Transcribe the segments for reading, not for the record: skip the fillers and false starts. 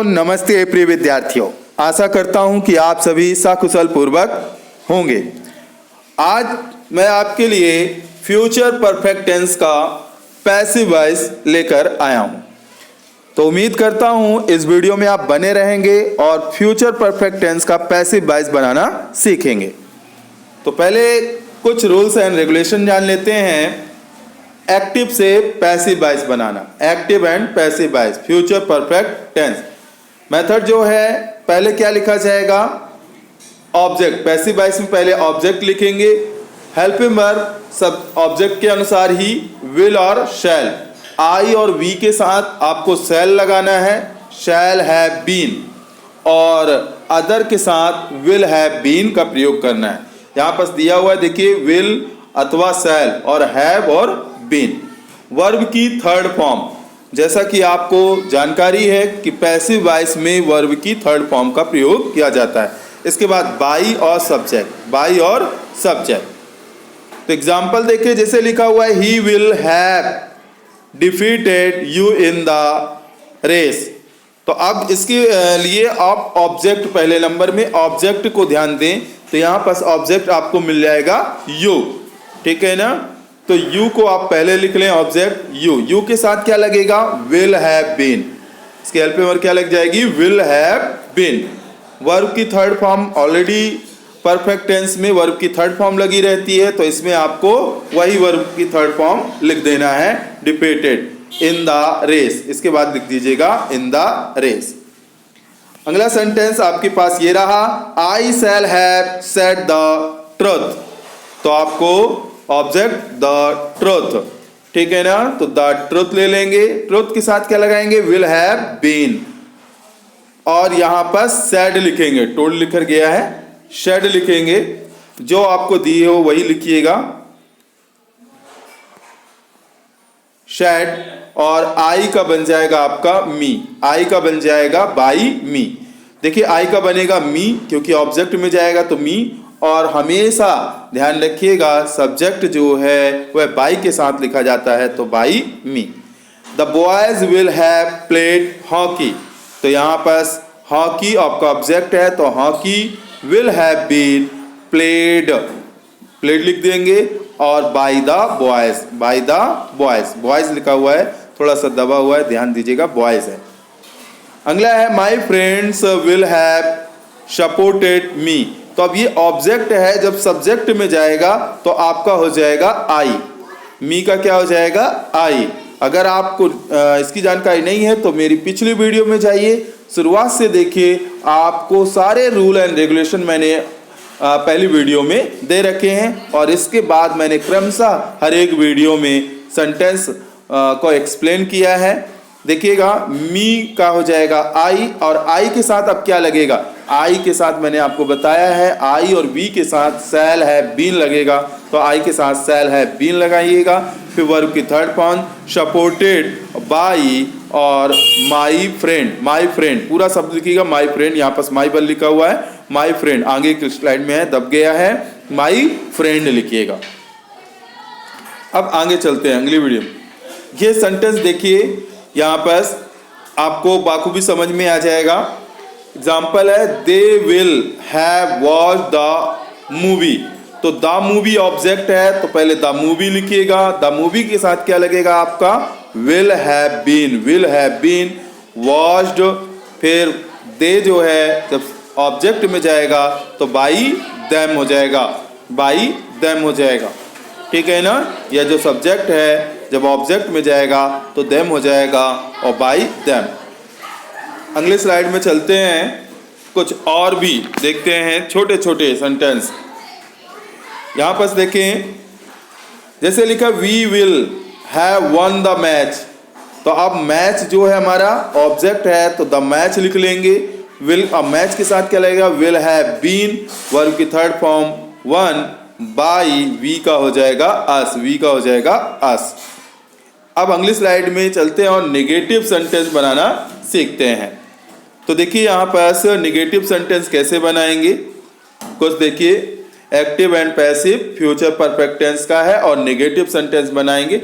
नमस्ते प्रिय विद्यार्थियों, आशा करता हूं कि आप सभी सकुशल पूर्वक होंगे। आज मैं आपके लिए फ्यूचर परफेक्ट टेंस का पैसिव वॉइस लेकर आया हूं। तो उम्मीद करता हूं इस वीडियो में आप बने रहेंगे और फ्यूचर परफेक्ट टेंस का पैसिव वॉइस बनाना सीखेंगे। तो पहले कुछ रूल्स एंड रेगुलेशन जान लेते हैं। एक्टिव से पैसिव वॉइस बनाना, active and passive voice future perfect tense method जो है, पहले क्या लिखा जाएगा, ऑब्जेक्ट। पैसिव वॉइस में पहले ऑब्जेक्ट लिखेंगे, हेल्पिंग वर्ब सब ऑब्जेक्ट के अनुसार ही विल और शैल, आई और वी के साथ आपको शैल लगाना है, शैल हैव बीन, और अदर के साथ विल हैव बीन का प्रयोग करना है। यहाँ पर दिया हुआ है, देखिए, विल अथवा शैल और हैव और बीन। वर्ब की थर्ड फॉर्म, जैसा कि आपको जानकारी है कि पैसिव वॉइस में वर्ब की थर्ड फॉर्म का प्रयोग किया जाता है। इसके बाद बाई और सब्जेक्ट, बाई और सब्जेक्ट। तो एग्जांपल देखिए, जैसे लिखा हुआ है, he will have defeated you in the race. तो अब इसके लिए आप ऑब्जेक्ट, पहले नंबर में ऑब्जेक्ट को ध्यान दें। तो यहाँ पर ऑब्जेक्ट आपको मिल जाएगा यू, ठीक है ना। तो यू को आप पहले लिख लें, ऑब्जेक्ट यू। यू के साथ क्या लगेगा, विल हैव बीन। इसके हेल्पिंग वर्ब क्या लग जाएगी, विल हैव बीन। वर्ब की third form already perfect tense में वर्ब की थर्ड फॉर्म लगी रहती है, तो इसमें आपको वही वर्ब की थर्ड फॉर्म लिख देना है, डिफीटेड इन द रेस। इसके बाद लिख दीजिएगा इन द रेस। अगला सेंटेंस आपके पास ये रहा, I shall have said the truth. तो आपको ऑब्जेक्ट द ट्रुथ, ठीक है ना। तो द ट्रुथ ले लेंगे, ट्रुथ के साथ क्या लगाएंगे, विल हैव बीन, और यहां पर सैड लिखेंगे, टोल्ड लिखकर गया है, शेड लिखेंगे। जो आपको दिए हो वही लिखिएगा, शेड, और आई का बन जाएगा आपका मी, आई का बन जाएगा बाई मी। देखिए, आई का बनेगा मी क्योंकि ऑब्जेक्ट में जाएगा तो मी, और हमेशा ध्यान रखिएगा सब्जेक्ट जो है वह बाई के साथ लिखा जाता है, तो by me. The boys will have played hockey. तो यहाँ पर हॉकी आपका ऑब्जेक्ट है, तो hockey will have been played, played लिख देंगे, और by the boys, by the boys, boys लिखा हुआ है, थोड़ा सा दबा हुआ है, ध्यान दीजिएगा, बॉयज है। अगला है, my friends will have supported me. तो अब ये ऑब्जेक्ट है, जब सब्जेक्ट में जाएगा तो आपका हो जाएगा आई, मी का क्या हो जाएगा, आई। अगर आपको इसकी जानकारी नहीं है तो मेरी पिछली वीडियो में जाइए, शुरुआत से देखिए, आपको सारे रूल एंड रेगुलेशन मैंने पहली वीडियो में दे रखे हैं, और इसके बाद मैंने क्रमशः हर एक वीडियो में सेंटेंस को एक्सप्लेन किया है। देखिएगा, मी का हो जाएगा आई, और आई के साथ अब क्या लगेगा, आई के साथ मैंने आपको बताया है, आई और बी के साथ शैल है बीन लगेगा, तो आई के साथ शैल है बीन लगाइएगा। फिर वर्ब की थर्ड फॉर्म सपोर्टेड बाई और माई फ्रेंड, माई फ्रेंड पूरा शब्द लिखिएगा, माई फ्रेंड, यहाँ पर माई बल लिखा हुआ है, माई फ्रेंड आगे की स्लाइड में है, दब गया है, माई फ्रेंड लिखिएगा। अब आगे चलते हैं अगली वीडियो। ये सेंटेंस देखिए, यहाँ पर आपको बाखूबी समझ में आ जाएगा। एग्जाम्पल है, they will have watch the movie. तो द मूवी ऑब्जेक्ट है, तो पहले द मूवी लिखिएगा, द मूवी के साथ क्या लगेगा आपका, will have been, will have been watched. फिर दे जो है जब ऑब्जेक्ट में जाएगा तो बाई देम हो जाएगा, बाई देम हो जाएगा, ठीक है ना। यह जो सब्जेक्ट है जब ऑब्जेक्ट में जाएगा तो देम हो जाएगा, और बाई देम। अगले स्लाइड में चलते हैं, कुछ और भी देखते हैं छोटे छोटे सेंटेंस। यहाँ पर देखें, जैसे लिखा, we will have won the match. तो अब मैच जो है हमारा ऑब्जेक्ट है, तो द मैच लिख लेंगे, विल, अब मैच के साथ क्या लगेगा, विल हैव बीन, वर्ब की third form won, by we का हो जाएगा अस, वी का हो जाएगा अस। अब अगली स्लाइड में चलते हैं और नेगेटिव सेंटेंस बनाना सीखते हैं। तो देखिए, यहाँ पर नेगेटिव सेंटेंस कैसे बनाएंगे, कुछ देखिए, active and passive future perfect tense का है, और नेगेटिव सेंटेंस बनाएंगे।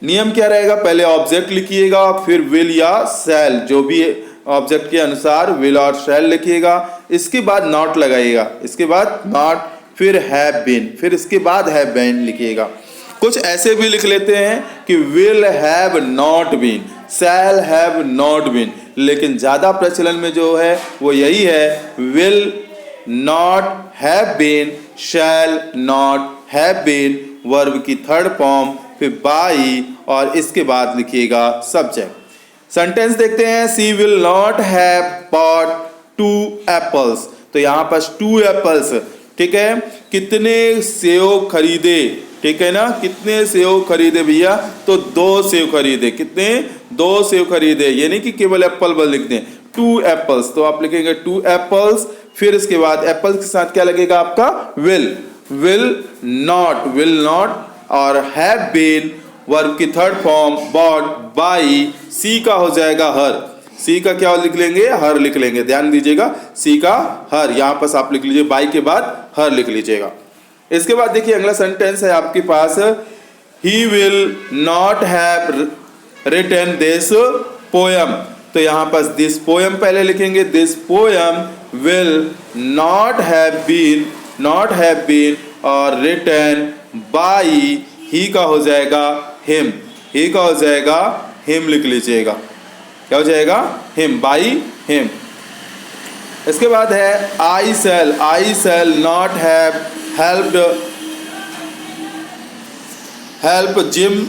नियम क्या रहेगा, पहले ऑब्जेक्ट लिखिएगा, फिर विल या शैल जो भी ऑब्जेक्ट के अनुसार विल और शैल लिखिएगा, इसके बाद नॉट लगाइएगा, इसके बाद नॉट, फिर हैव बीन, फिर इसके बाद हैव बीन लिखिएगा। कुछ ऐसे भी लिख लेते हैं कि will have not been, shall have not been, लेकिन ज्यादा प्रचलन में जो है वो यही है, will not have been, shall not have been, verb की थर्ड फॉर्म, फिर बाई और इसके बाद लिखिएगा सब्जेक्ट। सेंटेंस देखते हैं, she will not have bought 2 apples. तो यहाँ पर 2 एप्पल्स, ठीक है, कितने सेव खरीदे, ठीक है ना, कितने सेव खरीदे भैया, तो 2 सेव खरीदे, कितने, 2 सेव खरीदे, ये नहीं कि केवल एप्पल बस लिख दें, 2 एप्पल्स, तो आप लिखेंगे 2 एप्पल्स, फिर इसके बाद एप्पल्स के साथ क्या लगेगा आपका, विल नॉट और हैव बीन, वर्ब की थर्ड फॉर्म, बॉट, बाई, सी का हो जाएगा हर, सी का क्या लिख लेंगे, हर लिख लेंगे, ध्यान दीजिएगा, सी का हर, यहां पर आप लिख लीजिए, बाई के बाद हर लिख लीजिएगा। इसके बाद देखिए अगला सेंटेंस है आपके पास, he will not have written this poem. तो यहां पर दिस पोयम पहले लिखेंगे, this poem will not have been और रिटन बाई, ही का हो जाएगा हिम, ही का हो जाएगा हिम लिख लीजिएगा, क्या हो जाएगा, हिम, बाई हिम। इसके बाद है I shall not have help Jim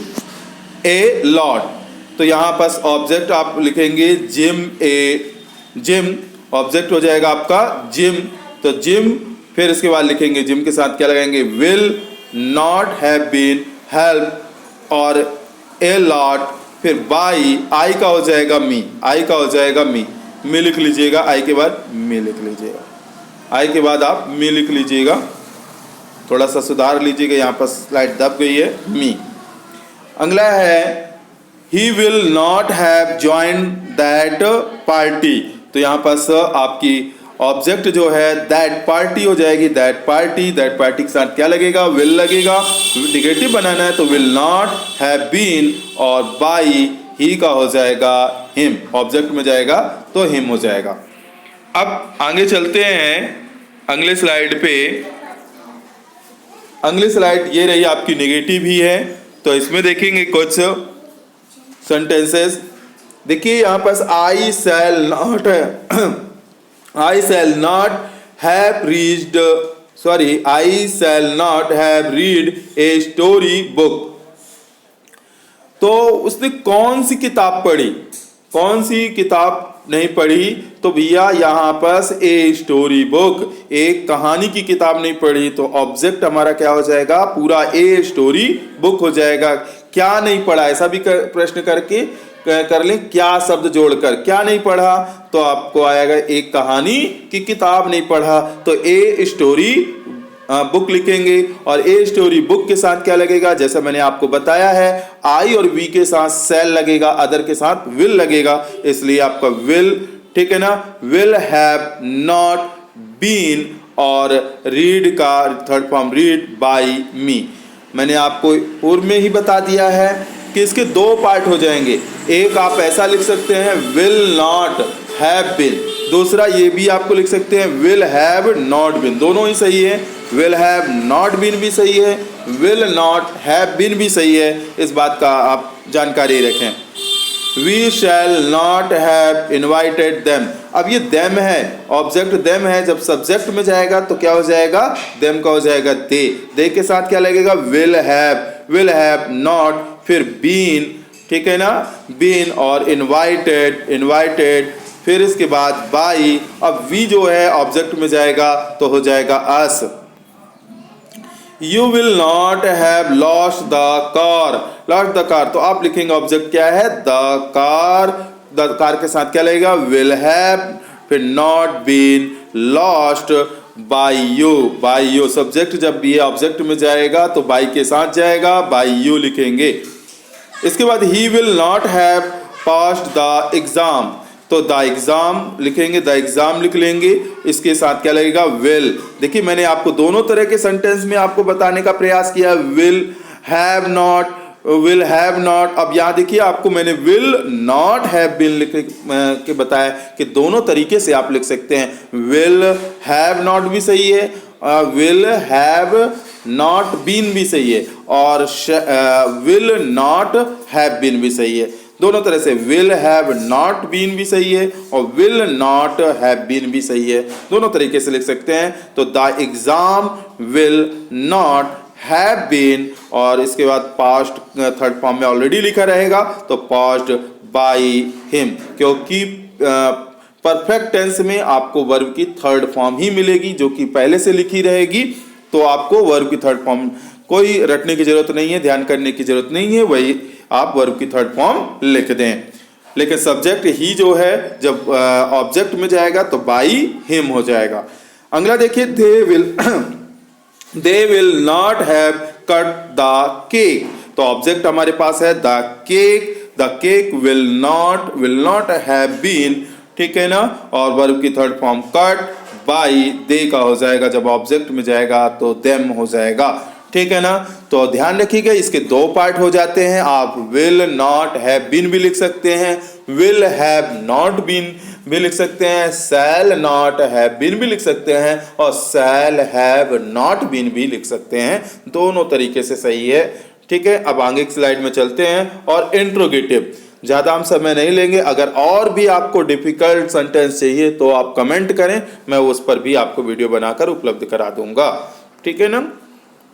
a lot. तो यहां पर ऑब्जेक्ट आप लिखेंगे जिम, ऑब्जेक्ट हो जाएगा आपका जिम, तो जिम, फिर इसके बाद लिखेंगे जिम के साथ क्या लगाएंगे, will not have been help और ए लॉट, फिर बाई, आई का हो जाएगा मी, आई का हो जाएगा मी लिख लीजिएगा, आई के बाद मी लिख लीजिएगा, आई के बाद आप मी लिख लीजिएगा, थोड़ा सा सुधार लीजिएगा, यहाँ पर स्लाइड दब गई है, मी। अगला है he will not have join that party. तो यहाँ पर आपकी ऑब्जेक्ट जो है दैट पार्टी हो जाएगी, दैट पार्टी के साथ क्या लगेगा, विल लगेगा, निगेटिव बनाना है तो विल नॉट हैव बीन और बाई, ही का हो जाएगा हिम, ऑब्जेक्ट में जाएगा तो हिम हो जाएगा। अब आगे चलते हैं अगले स्लाइड पे। अगली स्लाइड ये रही आपकी नेगेटिव ही है, तो इसमें देखेंगे कुछ सेंटेंसेस। देखिए यहाँ पर I shall not have read a story book. तो उसने कौन सी किताब पढ़ी, कौन सी किताब नहीं पढ़ी, तो भैया यहाँ पर ए स्टोरी बुक, एक कहानी की किताब नहीं पढ़ी, तो ऑब्जेक्ट हमारा क्या हो जाएगा, पूरा ए स्टोरी बुक हो जाएगा। क्या नहीं पढ़ा, ऐसा भी प्रश्न करके कर लें, क्या शब्द जोड़कर, क्या नहीं पढ़ा, तो आपको आएगा एक कहानी की किताब नहीं पढ़ा, तो ए स्टोरी बुक लिखेंगे, और ए स्टोरी बुक के साथ क्या लगेगा, जैसा मैंने आपको बताया है, आई और वी के साथ सेल लगेगा, अदर के साथ विल लगेगा, इसलिए आपका विल, ठीक है ना, विल हैव नॉट बीन और रीड का थर्ड फॉर्म रीड बाई मी। मैंने आपको पूर्व में ही बता दिया है कि इसके 2 पार्ट हो जाएंगे, एक आप ऐसा लिख सकते हैं विल नॉट हैव बीन, दूसरा ये भी आपको लिख सकते हैं विल हैव नॉट बीन, दोनों ही सही है, विल हैव नॉट बीन भी सही है, विल नॉट हैव बीन भी सही है, इस बात का आप जानकारी रखें। We shall not have invited them, अब ये देम है, ऑब्जेक्ट देम है, जब सब्जेक्ट में जाएगा तो क्या हो जाएगा, देम का हो जाएगा दे के साथ क्या लगेगा, विल हैव नॉट, फिर बीन, ठीक है ना, बीन और इनवाइटेड, फिर इसके बाद बाई, अब वी जो है ऑब्जेक्ट में जाएगा तो हो जाएगा us. You will not have lost the car, तो आप लिखेंगे ऑब्जेक्ट क्या है, द कार के साथ क्या लगेगा, विल हैव, फिर not been lost by you, subject जब भी ऑब्जेक्ट में जाएगा तो बाई के साथ जाएगा, बाई यू लिखेंगे। इसके बाद ही will not have passed the exam, तो द एग्जाम लिखेंगे, द एग्जाम लिख लेंगे, इसके साथ क्या लगेगा, विल। देखिए मैंने आपको दोनों तरह के सेंटेंस में आपको बताने का प्रयास किया, will have not will have not. अब यहाँ देखिए आपको मैंने विल नॉट हैव बीन लिख के बताया कि दोनों तरीके से आप लिख सकते हैं। विल हैव नॉट भी सही है, विल हैव नॉट बीन भी सही है, और विल नॉट हैव बीन भी सही है। दोनों तरह से विल हैव नॉट बीन भी सही है और विल नॉट हैव बीन भी सही है, दोनों तरीके से लिख सकते हैं। तो the exam will not have been, और इसके बाद पास्ट थर्ड फॉर्म में ऑलरेडी लिखा रहेगा तो पास्ट बाय हिम, क्योंकि परफेक्ट टेंस में आपको वर्ब की थर्ड फॉर्म ही मिलेगी जो कि पहले से लिखी रहेगी। तो आपको वर्ब की थर्ड फॉर्म कोई रटने की जरूरत नहीं है, ध्यान करने की जरूरत नहीं है, वही आप वर्ब की थर्ड फॉर्म लिख दें। लेकिन सब्जेक्ट ही जो है जब ऑब्जेक्ट में जाएगा तो बाय हिम हो जाएगा। अगला देखिए, they will not have cut the cake. तो ऑब्जेक्ट हमारे पास है the cake will not have been, ठीक है ना, और वर्ब की third form cut by they का हो जाएगा, जब ऑब्जेक्ट में जाएगा तो देम हो जाएगा, ठीक है ना। तो ध्यान रखिएगा इसके दो पार्ट हो जाते हैं। आप विल नॉट हैव बीन भी लिख सकते हैं, विल हैव नॉट बीन भी लिख सकते हैं, शैल नॉट हैव बीन भी लिख सकते हैं और शैल हैव नॉट बीन भी लिख सकते हैं, दोनों तरीके से सही है, ठीक है। अब आगे की स्लाइड में चलते हैं। और इंट्रोगेटिव, ज़्यादा हम समय नहीं लेंगे, अगर और भी आपको डिफिकल्ट सेंटेंस चाहिए तो आप कमेंट करें, मैं उस पर भी आपको वीडियो बनाकर उपलब्ध करा दूंगा, ठीक है ना।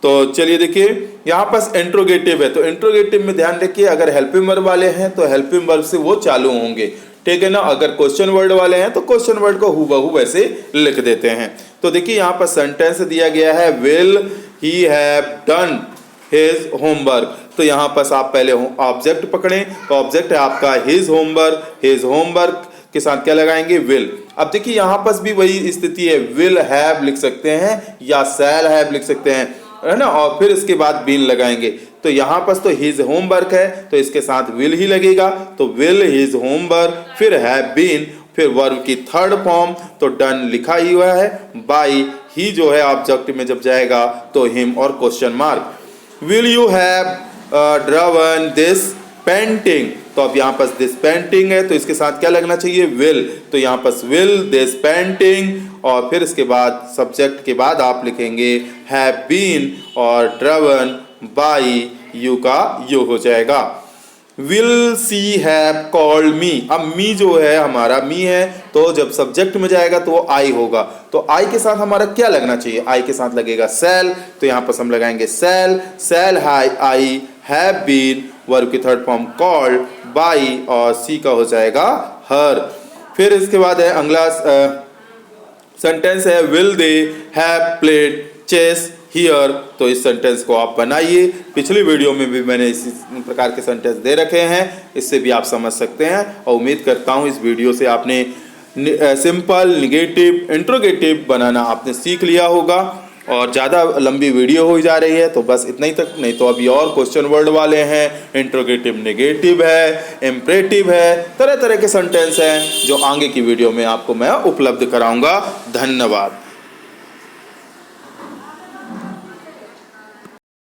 तो चलिए देखिए यहाँ पास इंट्रोगेटिव है, तो इंट्रोगेटिव में ध्यान रखिए अगर हेल्पिंग वर्ब वाले हैं तो हेल्पिंग वर्ब से वो चालू होंगे, ठीक है ना। अगर क्वेश्चन वर्ड वाले हैं तो क्वेश्चन वर्ड को हूबहू वैसे लिख देते हैं। तो देखिए यहाँ पर सेंटेंस दिया गया है, will he have done his homework. तो यहाँ पर आप पहले ऑब्जेक्ट पकड़ें, तो ऑब्जेक्ट है आपका हिज होमवर्क के साथ क्या लगाएंगे, विल। अब देखिए यहाँ पर भी वही स्थिति है, विल हैव लिख सकते हैं या शैल हैव लिख सकते हैं, है ना, और फिर इसके बाद बीन लगाएंगे। तो यहाँ पर तो हिज होमवर्क है तो इसके साथ विल ही लगेगा, तो विल हिज होमवर्क, फिर हैव बीन, फिर वर्ब की थर्ड फॉर्म तो डन लिखा ही हुआ है, बाय ही जो है ऑब्जेक्ट में जब जाएगा तो हिम और question mark. Will you have drawn this painting, तो अब यहाँ पर दिस पेंटिंग है तो इसके साथ क्या लगना चाहिए, विल। तो यहाँ पर विल दिस पेंटिंग, और फिर इसके बाद सब्जेक्ट के बाद आप लिखेंगे हैव बीन और ड्रावन बाय यू का यू हो जाएगा। Will see have called me, अब मी जो है हमारा मी है तो जब सब्जेक्ट में जाएगा तो वो आई होगा, तो आई के साथ हमारा क्या लगना चाहिए, आई के साथ लगेगा सेल, तो यहाँ पर हम लगाएंगे shall I have been, verb की थर्ड फॉर्म कॉल्ड बाय और सी का हो जाएगा हर। फिर इसके बाद है अगला सेंटेंस है, will they have played chess here. तो इस सेंटेंस को आप बनाइए, पिछली वीडियो में भी मैंने इसी प्रकार के सेंटेंस दे रखे हैं, इससे भी आप समझ सकते हैं। और उम्मीद करता हूँ इस वीडियो से आपने सिंपल निगेटिव इंट्रोगेटिव बनाना आपने सीख लिया होगा। और ज़्यादा लंबी वीडियो हो जा रही है तो बस इतना ही तक, नहीं तो अभी और क्वेश्चन वर्ड वाले हैं, इंट्रोगेटिव नेगेटिव है, इम्परेटिव है, तरह तरह के सेंटेंस हैं जो आगे की वीडियो में आपको मैं उपलब्ध कराऊंगा। धन्यवाद।